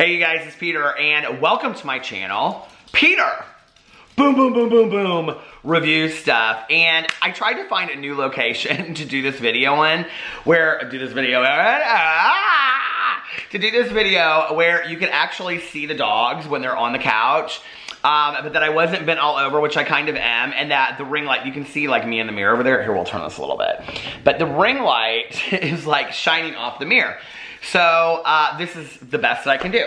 Hey you guys, it's Peter and welcome to my channel, Peter. Boom, boom, boom, boom, boom, review stuff. And I tried to find a new location to do this video in, where you can actually see the dogs when they're on the couch. But that I wasn't bent all over, which I kind of am, and that the ring light, you can see like me in the mirror over there. Here, we'll turn this a little bit. But the ring light is like shining off the mirror. So this is the best that I can do.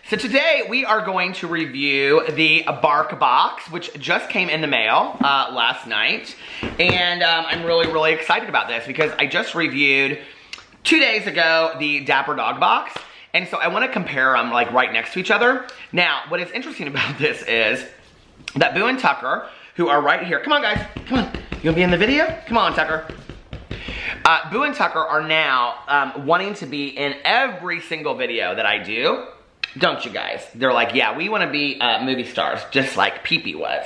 So today we are going to review the BarkBox, which just came in the mail last night. And I'm really excited about this because I just reviewed 2 days ago the Dapper Dog Box. And so I want to compare them like right next to each other. Now, what is interesting about this is that Boo and Tucker, who are right here. Come on, guys. Come on. You want to be in the video? Come on, Tucker. Boo and Tucker are now wanting to be in every single video that I do. Don't you guys? They're like, yeah, we want to be movie stars, just like Pee-Pee was.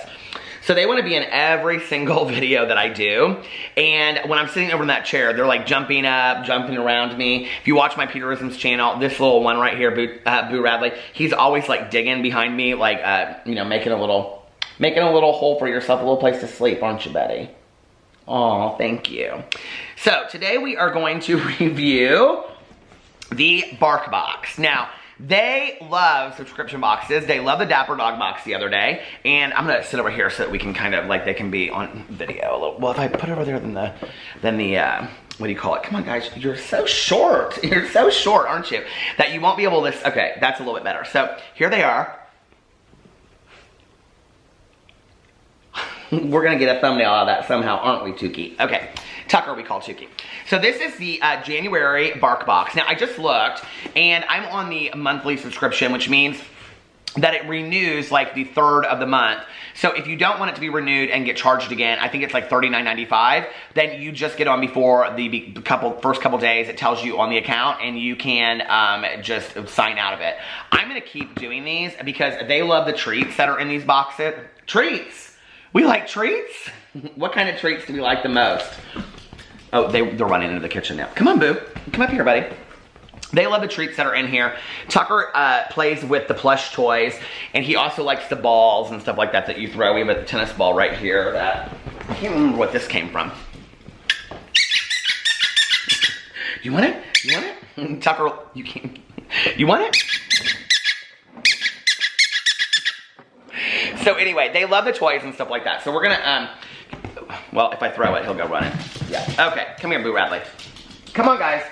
So they want to be in every single video that I do. And when I'm sitting over in that chair, they're like jumping up, jumping around me. If you watch my Peterisms channel, this little one right here, Boo Radley, he's always like digging behind me, like, you know, making a little hole for yourself, a little place to sleep, aren't you, Betty? Oh, thank you. So today we are going to review the BarkBox. Now, they love subscription boxes. They love the Dapper Dog Box the other day. And I'm gonna sit over here so that we can kind of, like, they can be on video a little. Well, if I put it over there, then the what do you call it? Come on, guys, you're so short. You're so short, aren't you? That you won't be able to, okay, that's a little bit better. So here they are. We're gonna get a thumbnail out of that somehow, aren't we, Tukey? Okay, Tucker we call Tukey. So this is the January BarkBox. Now I just looked, and I'm on the monthly subscription, which means that it renews like the 3rd of the month. So if you don't want it to be renewed and get charged again, I think it's like $39.95, then you just get on before the first couple days. It tells you on the account, and you can just sign out of it. I'm gonna keep doing these because they love the treats that are in these boxes. Treats! We like treats? What kind of treats do we like the most? Oh, they're running into the kitchen now. Come on, Boo. Come up here, buddy. They love the treats that are in here. Tucker plays with the plush toys, and he also likes the balls and stuff like that that you throw. We have a tennis ball right here that I can't remember what this came from. You want it? You want it? Tucker, you can't. You want it? So anyway, they love the toys and stuff like that. So we're gonna, well, if I throw it, he'll go running. Yeah. Okay, come here, Boo Radley. Come on, guys.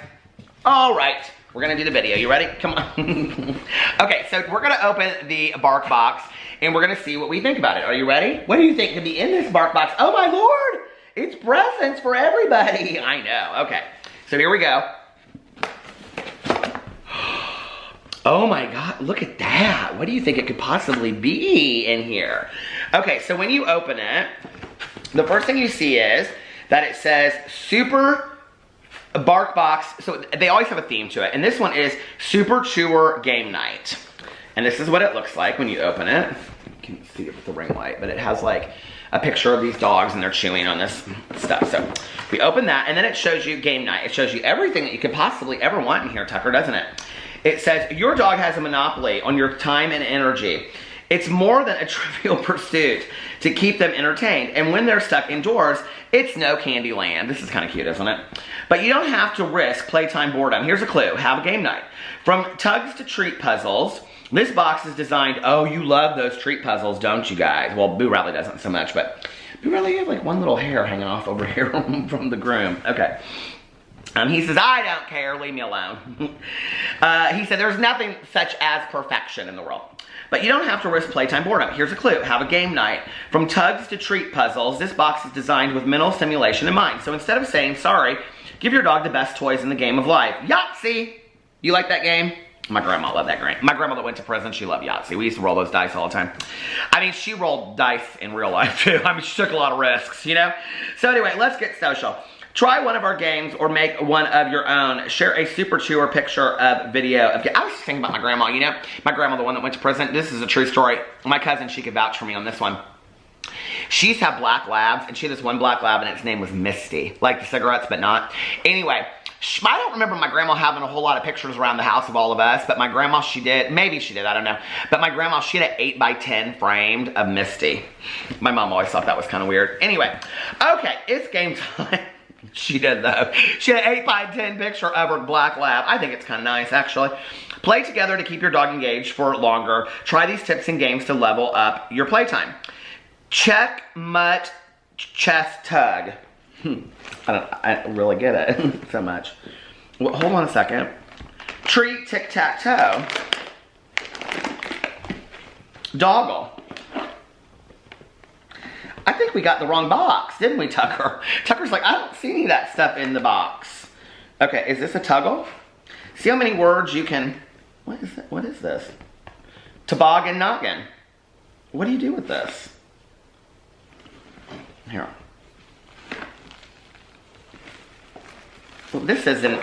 All right, we're gonna do the video. You ready? Come on. Okay, so we're gonna open the BarkBox, and we're gonna see what we think about it. Are you ready? What do you think could be in this BarkBox? Oh my Lord, it's presents for everybody. I know. Okay, so here we go. Oh my God, look at that. What do you think it could possibly be in here? Okay, so when you open it, the first thing you see is that it says Super BarkBox. So they always have a theme to it. And this one is Super Chewer Game Night. And this is what it looks like when you open it. You can see it with the ring light, but it has like a picture of these dogs and they're chewing on this stuff. So we open that, and then it shows you game night. It shows you everything that you could possibly ever want in here, Tucker, doesn't it? It says, your dog has a monopoly on your time and energy. It's more than a trivial pursuit to keep them entertained. And when they're stuck indoors, it's no candy land. This is kind of cute, isn't it? But you don't have to risk playtime boredom. Here's a clue. Have a game night. From tugs to treat puzzles, this box is designed, oh, you love those treat puzzles, don't you guys? Well, Boo Radley doesn't so much, but Boo Radley, you have like one little hair hanging off over here from the groom. Okay. He says, I don't care, leave me alone. He said, there's nothing such as perfection in the world. But you don't have to risk playtime boredom. Here's a clue, have a game night. From tugs to treat puzzles, this box is designed with mental stimulation in mind. So instead of saying, sorry, give your dog the best toys in the game of life. Yahtzee! You like that game? My grandma loved that game. My grandma that went to prison, she loved Yahtzee. We used to roll those dice all the time. I mean, she rolled dice in real life too. I mean, she took a lot of risks, you know? So anyway, let's get social. Try one of our games or make one of your own. Share a Super Chewer picture of video. I was thinking about my grandma, you know? My grandma, the one that went to prison. This is a true story. My cousin, she could vouch for me on this one. She used to have black labs, and she had this one black lab, and its name was Misty. Like the cigarettes, but not. Anyway, I don't remember my grandma having a whole lot of pictures around the house of all of us, but my grandma, she did. Maybe she did, I don't know. But my grandma, she had an 8x10 framed of Misty. My mom always thought that was kind of weird. Anyway, okay, it's game time. She did though. She had an 8x10 picture of her black lab. I think it's kind of nice, actually. Play together to keep your dog engaged for longer. Try these tips and games to level up your playtime. Check, mutt, chest tug. I don't really get it so much. Well, hold on a second. Treat, tic-tac-toe. Doggle. I think we got the wrong box, didn't we, Tucker? Tucker's like, I don't see any of that stuff in the box. Okay, is this a tuggle? See how many words you can... What is it? What is this? Toboggan noggin. What do you do with this? Here. Well, this isn't...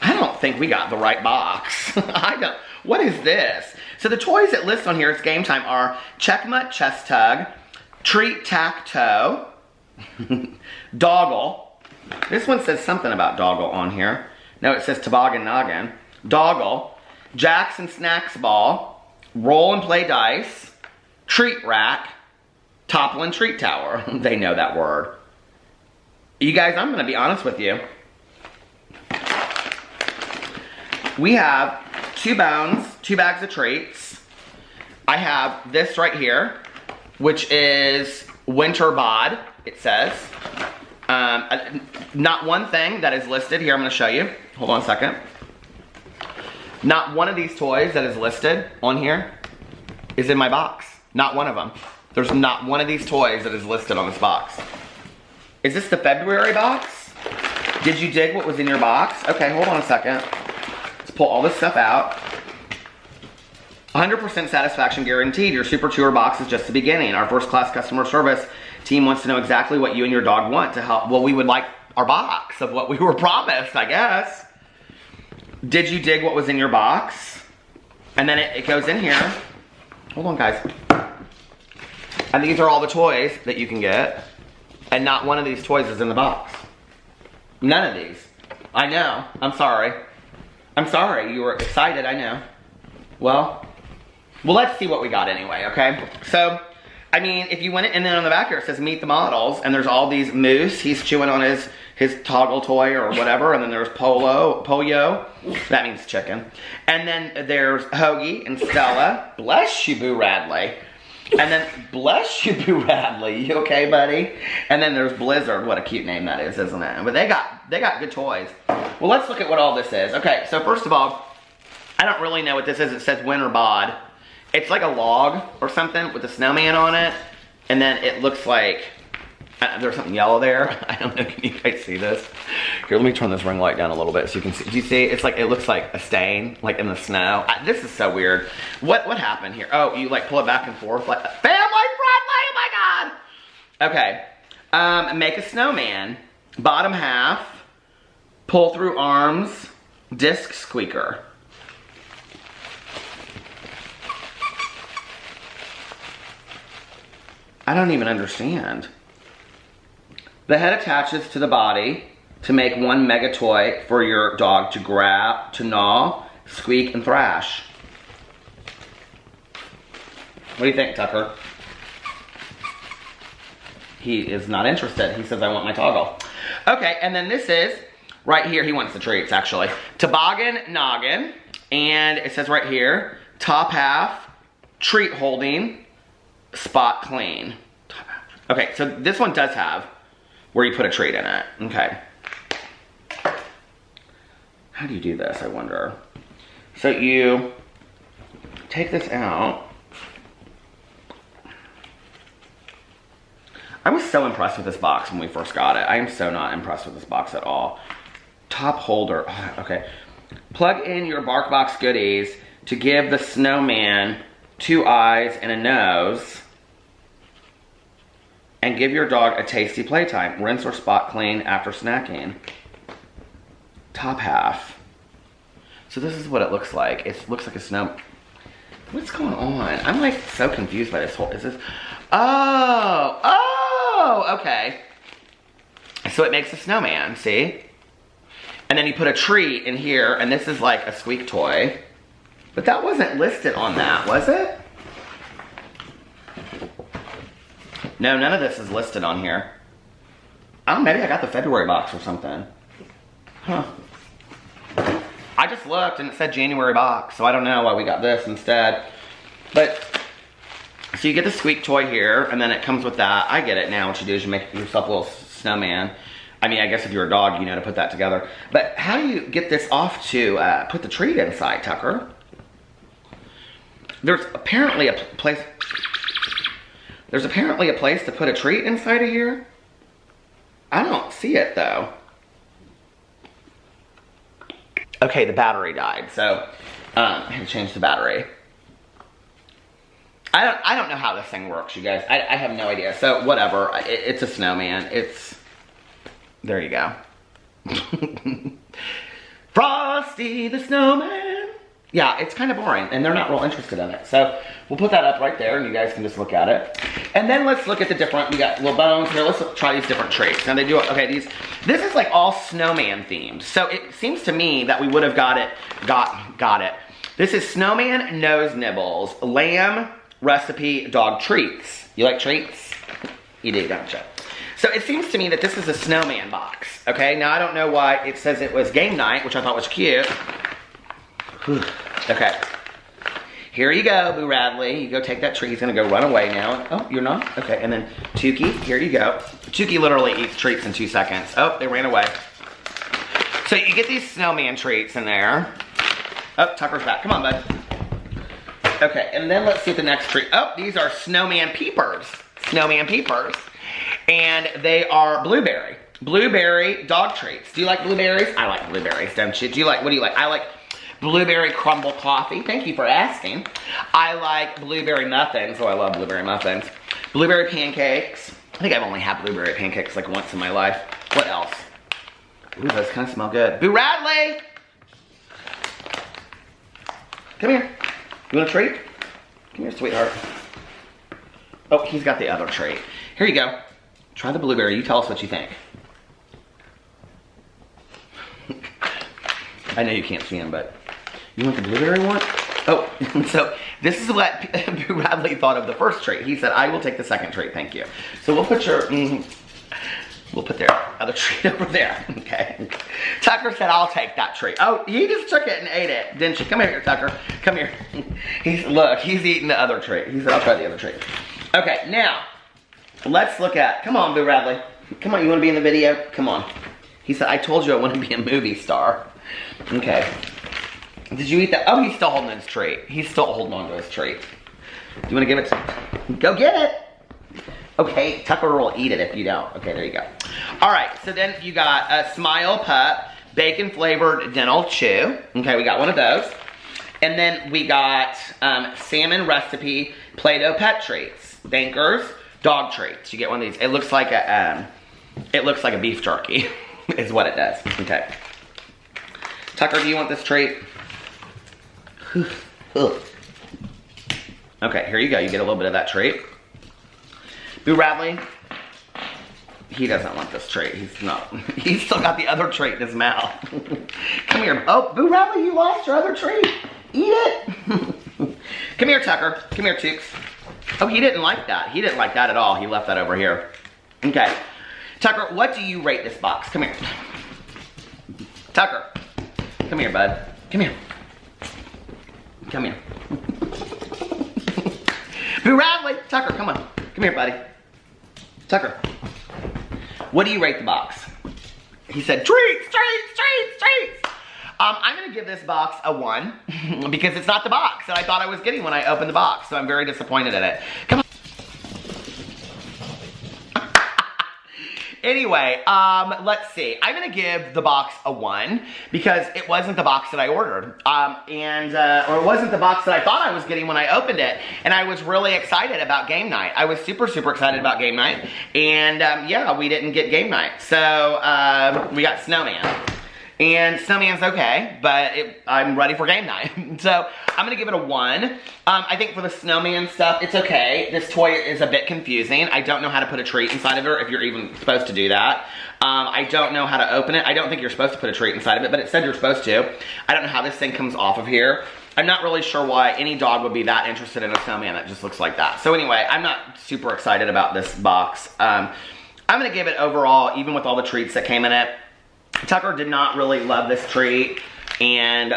I don't think we got the right box. I don't... What is this? So the toys that list on here, it's game time, are Checkmate Chest Tug, Treat Tack Toe, Doggle. This one says something about Doggle on here. No, it says Toboggan Noggin. Doggle, Jacks and Snacks Ball, Roll and Play Dice, Treat Rack, Topple and Treat Tower. They know that word. You guys, I'm gonna be honest with you. We have 2 bones, 2 bags of treats. I have this right here, which is Winter Bod, it says. Not one thing that is listed here, I'm gonna show you. Hold on a second. Not one of these toys that is listed on here is in my box. Not one of them. There's not one of these toys that is listed on this box. Is this the February box? Did you dig what was in your box? Okay, hold on a second. Let's pull all this stuff out. 100% satisfaction guaranteed. Your Super Chewer box is just the beginning. Our first-class customer service team wants to know exactly what you and your dog want to help. Well, we would like our box of what we were promised, I guess. Did you dig what was in your box? And then it goes in here. Hold on, guys. And these are all the toys that you can get. And not one of these toys is in the box. None of these. I know. I'm sorry. I'm sorry. You were excited, I know. Well, let's see what we got anyway, okay? So, I mean, if you went, and then on the back here it says meet the models, and there's all these moose. He's chewing on his toggle toy or whatever, and then there's Pollo. That means chicken. And then there's Hoagie and Stella. Bless you, Boo Radley. And then, bless you, Boo Radley. You okay, buddy? And then there's Blizzard. What a cute name that is, isn't it? But they got good toys. Well, let's look at what all this is. Okay, so first of all, I don't really know what this is. It says Winter Bod. It's like a log or something with a snowman on it. And then it looks like, there's something yellow there. I don't know, can you guys see this? Here, let me turn this ring light down a little bit so you can see. Do you see? It's like, it looks like a stain, like in the snow. This is so weird. What happened here? Oh, you like pull it back and forth like, family friendly, oh my God. Okay, make a snowman. Bottom half, pull through arms, disc squeaker. I don't even understand. The head attaches to the body to make one mega toy for your dog to grab, to gnaw, squeak, and thrash. What do you think, Tucker? He is not interested. He says, I want my toggle. Okay, and then this is, right here, he wants the treats, actually. Toboggan noggin, and it says right here, top half, treat holding, spot clean. Okay, so this one does have where you put a treat in it. Okay. How do you do this, I wonder? So you take this out. I was so impressed with this box when we first got it. I am so not impressed with this box at all. Top holder, okay. Plug in your BarkBox goodies to give the snowman 2 eyes and a nose. And give your dog a tasty playtime. Rinse or spot clean after snacking. Top half. So this is what it looks like. It looks like a snow. What's going on? I'm like so confused by this whole, is this? Oh, okay. So it makes a snowman, see? And then you put a treat in here, and this is like a squeak toy. But that wasn't listed on that, was it? No, none of this is listed on here. Oh, maybe I got the February box or something. Huh. I just looked and it said January box, so I don't know why we got this instead. But, so you get the squeak toy here, and then it comes with that. I get it now. What you do is you make yourself a little snowman. I mean, I guess if you're a dog, you know to put that together. But how do you get this off to put the treat inside, Tucker? There's apparently a place... There's apparently a place to put a treat inside of here. I don't see it, though. Okay, the battery died, so I had to change the battery. I don't know how this thing works, you guys. I have no idea. So, whatever. It's a snowman. It's... There you go. Frosty the Snowman. Yeah, it's kind of boring, and they're not real interested in it. So, we'll put that up right there, and you guys can just look at it. And then let's look at the different, we got little bones here. Let's try these different traits. Now, they do, okay, this is like all snowman themed. So, it seems to me that we would have got it. This is snowman nose nibbles, lamb recipe dog treats. You like treats? You do, don't you? So it seems to me that this is a snowman box, okay? Now I don't know why it says it was game night, which I thought was cute. Whew. Okay. Here you go, Boo Radley. You go take that treat. He's gonna go run away now. Oh, you're not? Okay, and then Tukey, here you go. Tukey literally eats treats in 2 seconds. Oh, they ran away. So you get these snowman treats in there. Oh, Tucker's back. Come on, bud. Okay, and then let's see the next treat. Oh, these are snowman peepers. Snowman peepers. And they are blueberry. Blueberry dog treats. Do you like blueberries? I like blueberries, don't you? What do you like? I like blueberry crumble coffee. Thank you for asking. I like blueberry muffins. Oh, I love blueberry muffins. Blueberry pancakes. I think I've only had blueberry pancakes like once in my life. What else? Ooh, those kind of smell good. Boo Radley! Come here. You want a treat? Come here, sweetheart. Oh, he's got the other treat. Here you go. Try the blueberry. You tell us what you think. I know you can't see him, but you want the blueberry one? Oh, so this is what Bradley thought of the first treat. He said, I will take the second treat, thank you. So we'll put your, we'll put their other treat over there, okay? Tucker said, I'll take that treat. Oh, he just took it and ate it, didn't you? Come here, Tucker, come here. Look, he's eating the other treat. He said, I'll try the other treat. Okay, now, let's look at, come on, Boo Radley. Come on, you wanna be in the video? Come on. He said, I told you I want to be a movie star. Okay. Did you eat that? Oh, he's still holding his treat. He's still holding on to his treat. Do you want to give it to... Go get it. Okay, Tucker will eat it if you don't. Okay, there you go. All right, so then you got a Smile Pup Bacon Flavored Dental Chew. Okay, we got one of those. And then we got Salmon Recipe Play-Doh Pet Treats. Bankers Dog Treats. You get one of these. It looks like a beef jerky is what it does. Okay. Tucker, do you want this treat? Okay, here you go. You get a little bit of that treat. Boo Radley, he doesn't want this treat. He's still got the other treat in his mouth. Come here. Oh, Boo Radley, you lost your other treat. Eat it. Come here, Tucker. Come here, Chooks. Oh, he didn't like that. He didn't like that at all. He left that over here. Okay. Tucker, what do you rate this box? Come here. Tucker. Come here, bud. Come here. Come here. Boo Radley! Tucker, come on. Come here, buddy. Tucker. What do you rate the box? He said, treats, treats, treats, treats! I'm gonna give this box a 1 because it's not the box that I thought I was getting when I opened the box, so I'm very disappointed in it. Come on. Anyway, let's see. I'm gonna give the box a 1 because it wasn't the box that I ordered. Or it wasn't the box that I thought I was getting when I opened it. And I was really excited about game night. I was super, super excited about game night. And yeah, we didn't get game night. So, we got Snowman. And Snowman's okay, but I'm ready for game night. So I'm gonna give it a 1. I think for the snowman stuff, it's okay. This toy is a bit confusing. I don't know how to put a treat inside of her, if you're even supposed to do that. I don't know how to open it. I don't think you're supposed to put a treat inside of it, but it said you're supposed to. I don't know how this thing comes off of here. I'm not really sure why any dog would be that interested in a snowman that just looks like that. So anyway, I'm not super excited about this box. I'm gonna give it overall, even with all the treats that came in it, Tucker did not really love this treat, and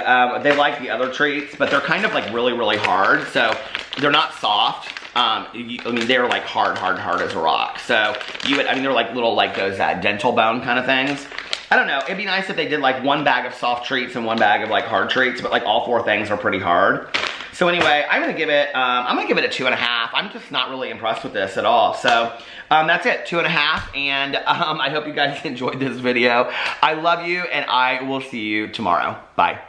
they like the other treats, but they're kind of like really, really hard, so they're not soft. I mean, they're like hard as a rock. So they're like little like those dental bone kind of things. I don't know, it'd be nice if they did like 1 bag of soft treats and 1 bag of like hard treats, but like all 4 things are pretty hard. So anyway, I'm gonna give it a 2.5. I'm just not really impressed with this at all. So that's it, 2.5. And I hope you guys enjoyed this video. I love you, and I will see you tomorrow. Bye.